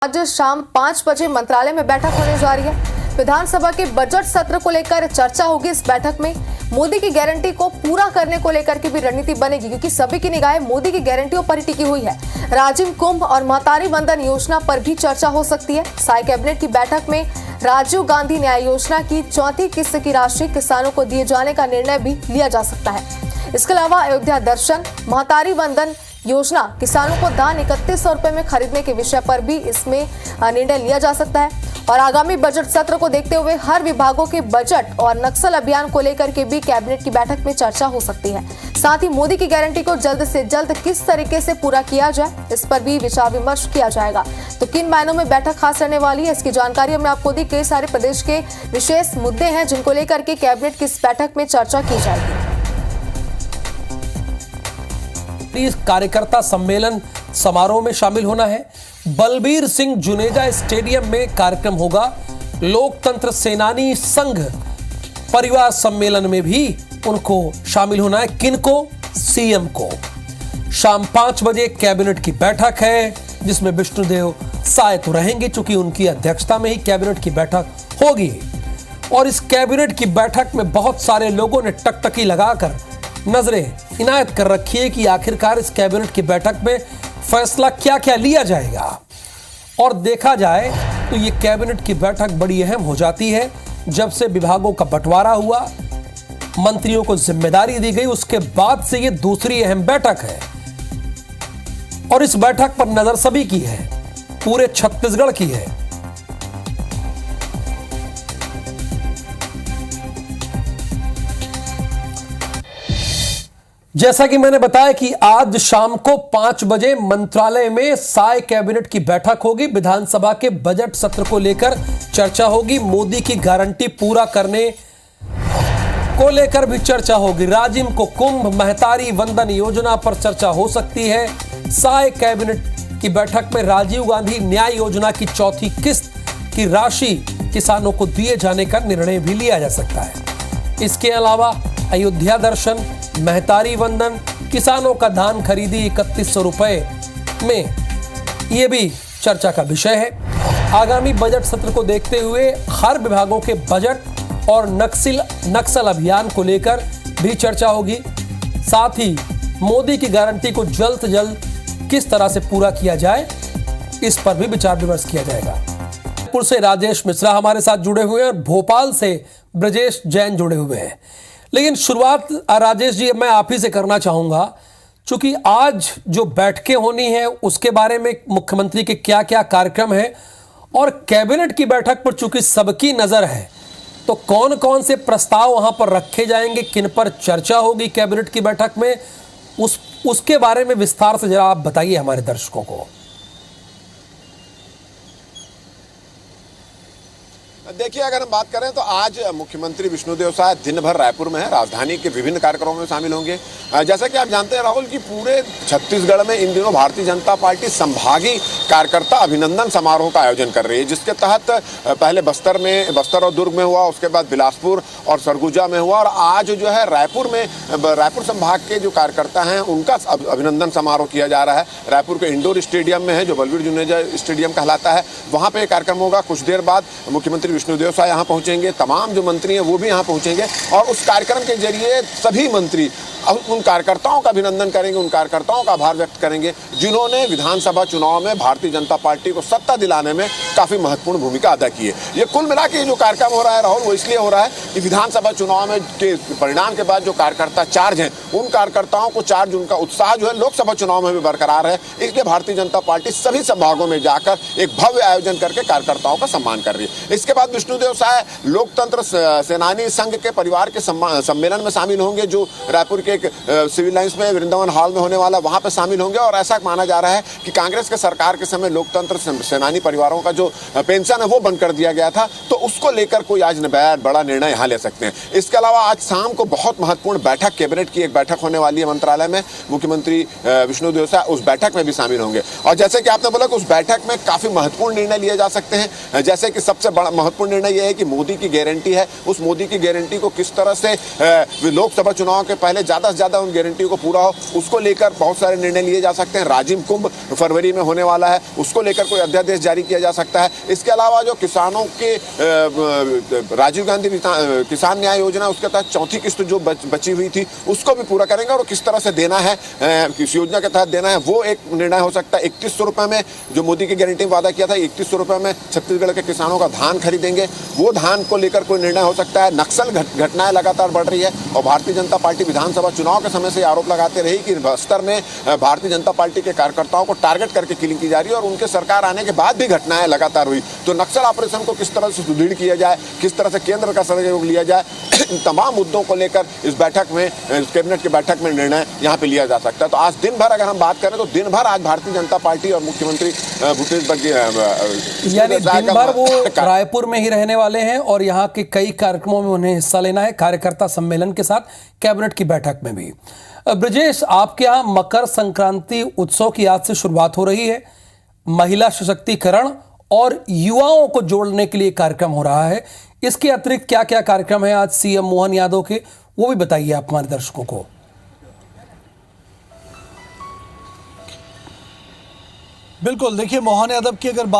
आज शाम 5 बजे मंत्रालय में बैठक होने जा रही है। विधानसभा के बजट सत्र को लेकर चर्चा होगी। इस बैठक में मोदी की गारंटी को पूरा करने को लेकर की भी रणनीति बनेगी, क्योंकि सभी की निगाहें मोदी की गारंटियों पर ही टिकी हुई है। राजीव कुंभ और महतारी वंदन योजना पर भी चर्चा हो सकती है। साई कैबिनेट की बैठक में राजीव गांधी न्याय योजना की चौथी किस्त की राशि किसानों को दिए जाने का निर्णय भी लिया जा सकता है। इसके अलावा अयोध्या दर्शन, महतारी वंदन योजना, किसानों को धान 3100 रुपए में खरीदने के विषय पर भी इसमें निर्णय लिया जा सकता है। और आगामी बजट सत्र को देखते हुए हर विभागों के बजट और नक्सल अभियान को लेकर के भी कैबिनेट की बैठक में चर्चा हो सकती है। साथ ही मोदी की गारंटी को जल्द से जल्द किस तरीके से पूरा किया जाए, इस पर भी विचार विमर्श किया जाएगा। तो किन मायनों में बैठक खास रहने वाली है, इसकी जानकारी हमने आपको दी। कई सारे प्रदेश के विशेष मुद्दे हैं जिनको लेकर के कैबिनेट की इस बैठक में चर्चा की जाएगी। इस कार्यकर्ता सम्मेलन समारोह में शामिल होना है। बलबीर सिंह जुनेजा स्टेडियम में कार्यक्रम होगा। लोकतंत्र सेनानी संघ परिवार सम्मेलन में भी उनको शामिल होना है। किनको? सीएम को। शाम 5 बजे कैबिनेट की बैठक है, जिसमें विष्णुदेव साय तो रहेंगे, चूंकि उनकी अध्यक्षता में ही कैबिनेट की बैठक होगी। और इस कैबिनेट की बैठक में बहुत सारे लोगों ने टकटकी लगाकर नजरें इनायत कर रखी है कि आखिरकार इस कैबिनेट की बैठक में फैसला क्या क्या लिया जाएगा। और देखा जाए तो ये कैबिनेट की बैठक बड़ी अहम हो जाती है। जब से विभागों का बंटवारा हुआ, मंत्रियों को जिम्मेदारी दी गई, उसके बाद से ये दूसरी अहम बैठक है। और इस बैठक पर नजर सभी की है, पूरे छत्तीसगढ़ की है। जैसा कि मैंने बताया कि आज शाम को 5 बजे मंत्रालय में साय कैबिनेट की बैठक होगी। विधानसभा के बजट सत्र को लेकर चर्चा होगी। मोदी की गारंटी पूरा करने को लेकर भी चर्चा होगी। राजीव को कुंभ, महतारी वंदन योजना पर चर्चा हो सकती है। साय कैबिनेट की बैठक में राजीव गांधी न्याय योजना की चौथी किस्त की राशि किसानों को दिए जाने का निर्णय भी लिया जा सकता है। इसके अलावा अयोध्या दर्शन, महतारी वंदन, किसानों का धान खरीदी 3100 रुपए में, यह भी चर्चा का विषय है। आगामी बजट सत्र को देखते हुए हर विभागों के बजट और नक्सल अभियान को लेकर भी चर्चा होगी। साथ ही मोदी की गारंटी को जल्द से जल्द किस तरह से पूरा किया जाए, इस पर भी विचार विमर्श किया जाएगा। जयपुर से राजेश मिश्रा हमारे साथ जुड़े हुए हैं और भोपाल से ब्रजेश जैन जुड़े हुए हैं। लेकिन शुरुआत राजेश जी मैं आप ही से करना चाहूंगा, क्योंकि आज जो बैठकें होनी है उसके बारे में मुख्यमंत्री के क्या क्या कार्यक्रम है, और कैबिनेट की बैठक पर चूंकि सबकी नजर है, तो कौन कौन से प्रस्ताव वहां पर रखे जाएंगे, किन पर चर्चा होगी कैबिनेट की बैठक में, उसके बारे में विस्तार से जरा आप बताइए हमारे दर्शकों को। देखिए, अगर हम बात करें तो आज मुख्यमंत्री विष्णुदेव साय दिन भर रायपुर में है। राजधानी के विभिन्न कार्यक्रमों में शामिल होंगे। जैसा कि आप जानते हैं राहुल, कि पूरे छत्तीसगढ़ में इन दिनों भारतीय जनता पार्टी संभागीय कार्यकर्ता अभिनंदन समारोह का आयोजन कर रही है, जिसके तहत पहले बस्तर और दुर्ग में हुआ, उसके बाद बिलासपुर और सरगुजा में हुआ, और आज जो है रायपुर संभाग के जो कार्यकर्ता हैं उनका अभिनंदन समारोह किया जा रहा है। रायपुर के इंडोर स्टेडियम में है, जो बलबीर जुनेजा स्टेडियम कहलाता है, वहाँ पे कार्यक्रम होगा। कुछ देर बाद मुख्यमंत्री विष्णुदेव साय यहाँ पहुंचेंगे, तमाम जो मंत्री हैं वो भी यहाँ पहुंचेंगे, और उस कार्यक्रम के जरिए सभी मंत्री उन कार्यकर्ताओं का अभिनंदन करेंगे, उन कार्यकर्ताओं का आभार व्यक्त करेंगे जिन्होंने विधानसभा चुनाव में भारतीय जनता पार्टी को सत्ता दिलाने में काफी महत्वपूर्ण भूमिका अदा की है। ये कुल मिला के जो कार्यक्रम हो रहा है राहुल, वो इसलिए हो रहा है कि विधानसभा चुनाव में के परिणाम के बाद जो कार्यकर्ता चार्ज हैं, उन कार्यकर्ताओं को चार्ज, उनका उत्साह जो है लोकसभा चुनाव में भी बरकरार है। इसलिए भारतीय जनता पार्टी सभी संभागों में जाकर एक भव्य आयोजन करके कार्यकर्ताओं का सम्मान कर रही है। इसके बाद विष्णुदेव साय लोकतंत्र सेनानी संघ के परिवार के सम्मेलन में शामिल होंगे, जो रायपुर के एक सिविल लाइंस में वृंदावन हॉल में होने वाला, वहां पे शामिल होंगे। और ऐसा माना जा रहा है कि कांग्रेस के सरकार के समय लोकतंत्र सेनानी परिवारों का जो पेंशन है वो बंद कर दिया गया था, तो उसको लेकर कोई आज बड़ा निर्णय यहाँ ले सकते हैं। इसके अलावा आज शाम को बहुत महत्वपूर्ण बैठक, कैबिनेट की एक बैठक होने वाली है मंत्रालय में। मुख्यमंत्री विष्णुदेव साय उस बैठक में भी शामिल होंगे। और जैसे कि आपने बोला कि उस बैठक में काफी महत्वपूर्ण निर्णय लिए जा सकते हैं, जैसे कि सबसे बड़ा महत्वपूर्ण निर्णय यह है कि मोदी की गारंटी है, उस मोदी की गारंटी को किस तरह से लोकसभा चुनाव के पहले ज्यादा से ज्यादा उन गारंटी को पूरा हो, उसको लेकर बहुत सारे निर्णय लिए जा सकते हैं। राजीव कुंभ फरवरी में होने वाला है, उसको लेकर कोई अध्यादेश जारी किया जा सकता है। इसके अलावा जो किसानों के राजीव गांधी किसान न्याय योजना, उसके तहत चौथी किस्त जो बची हुई थी उसको भी पूरा करेंगे और किस तरह से देना है, किस योजना के तहत देना है, वो एक निर्णय हो सकता है। 3100 रुपए में जो मोदी की गारंटी में वादा किया था, 3100 रुपए में छत्तीसगढ़ के किसानों का धान खरीदेंगे, वो धान को लेकर कोई निर्णय हो सकता है। नक्सल घटनाएं लगातार बढ़ रही है और भारतीय जनता पार्टी विधानसभा चुनाव के समय से आरोप लगाते रही कि बस्तर में भारतीय जनता पार्टी के कार्यकर्ताओं को टारगेट करके किलिंग की जा रही है और उनके सरकार आने के बाद भी घटनाएं लगातार हुई। तो नक्सल ऑपरेशन को किस तरह से सुदृढ़ किया जाए, किस तरह से केंद्र का सहयोग लिया जाए, इन तमाम मुद्दों को लेकर इस बैठक में, कैबिनेट की बैठक में निर्णय यहाँ पे लिया जा सकता है। तो आज दिन भर अगर हम बात करें तो दिन भर आज भारतीय जनता पार्टी और मुख्यमंत्री भूपेश बघेल यानी दिन भर वो रायपुर में ही रहने वाले हैं और यहाँ के कई कार्यक्रमों में उन्हें हिस्सा लेना है, कार्यकर्ता सम्मेलन के साथ कैबिनेट की बैठक में भी। ब्रजेश, आपके यहाँ मकर संक्रांति उत्सव की आज से शुरुआत हो रही है। महिला सशक्तिकरण और युवाओं को जोड़ने के लिए कार्यक्रम हो रहा है। इसके अतिरिक्त क्या क्या कार्यक्रम है आज सीएम मोहन यादव के, वो भी बताइए आप हमारे दर्शकों को। बिल्कुल, देखिए मोहन यादव की अगर